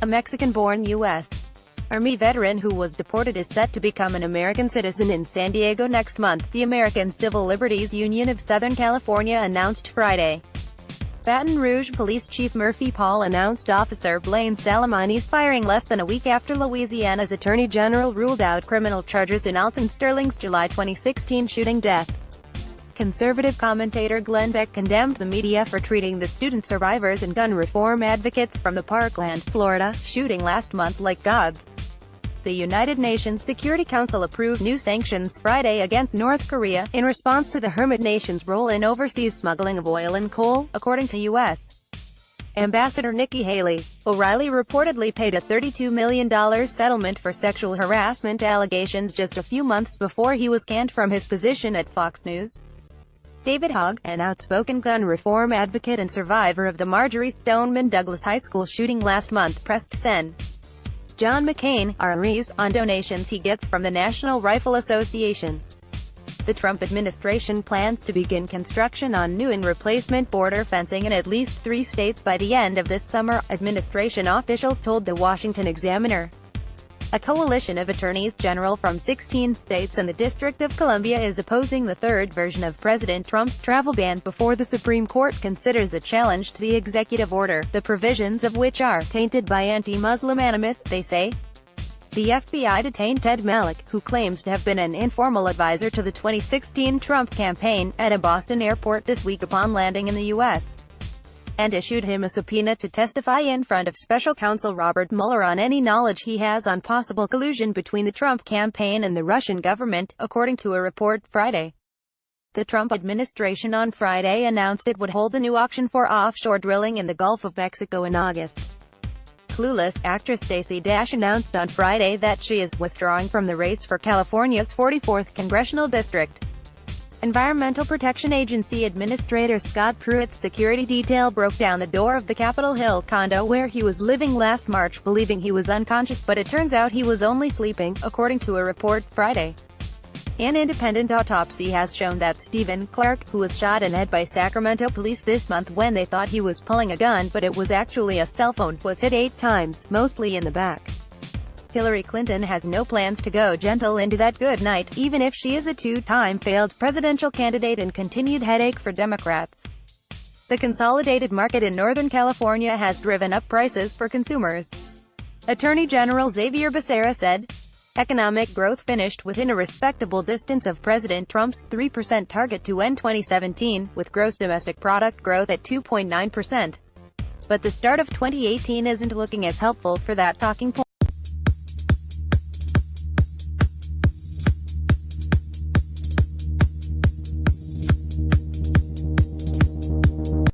A Mexican-born U.S. Army veteran who was deported is set to become an American citizen in San Diego next month, the American Civil Liberties Union of Southern California announced Friday. Baton Rouge Police Chief Murphy Paul announced Officer Blane Salamoni's firing less than a week after Louisiana's Attorney General ruled out criminal charges in Alton Sterling's July 2016 shooting death. Conservative commentator Glenn Beck condemned the media for treating the student survivors and gun reform advocates from the Parkland, Florida, shooting last month like gods. The United Nations Security Council approved new sanctions Friday against North Korea, in response to the hermit nation's role in overseas smuggling of oil and coal, according to U.S. Ambassador Nikki Haley. O'Reilly reportedly paid a $32 million settlement for sexual harassment allegations just a few months before he was canned from his position at Fox News. David Hogg, an outspoken gun reform advocate and survivor of the Marjorie Stoneman Douglas High School shooting last month, pressed Sen. John McCain, RIs, on donations he gets from the National Rifle Association. The Trump administration plans to begin construction on new and replacement border fencing in at least 3 states by the end of this summer, administration officials told the Washington Examiner. A coalition of attorneys general from 16 states and the District of Columbia is opposing the third version of President Trump's travel ban before the Supreme Court considers a challenge to the executive order, the provisions of which are tainted by anti-Muslim animus, they say. The FBI detained Ted Malloch, who claims to have been an informal advisor to the 2016 Trump campaign, at a Boston airport this week upon landing in the U.S. and issued him a subpoena to testify in front of special counsel Robert Mueller on any knowledge he has on possible collusion between the Trump campaign and the Russian government, according to a report Friday. The Trump administration on Friday announced it would hold a new auction for offshore drilling in the Gulf of Mexico in August. Clueless actress Stacey Dash announced on Friday that she is withdrawing from the race for California's 44th congressional district. Environmental Protection Agency Administrator Scott Pruitt's security detail broke down the door of the Capitol Hill condo where he was living last March, believing he was unconscious, but it turns out he was only sleeping, according to a report Friday. An independent autopsy has shown that Stephen Clark, who was shot in the head by Sacramento police this month when they thought he was pulling a gun but it was actually a cell phone, was hit 8 times, mostly in the back. Hillary Clinton has no plans to go gentle into that good night, even if she is a 2-time failed presidential candidate and continued headache for Democrats. The consolidated market in Northern California has driven up prices for consumers. Attorney General Xavier Becerra said, "Economic growth finished within a respectable distance of President Trump's 3% target to end 2017, with gross domestic product growth at 2.9%. But the start of 2018 isn't looking as helpful for that talking point."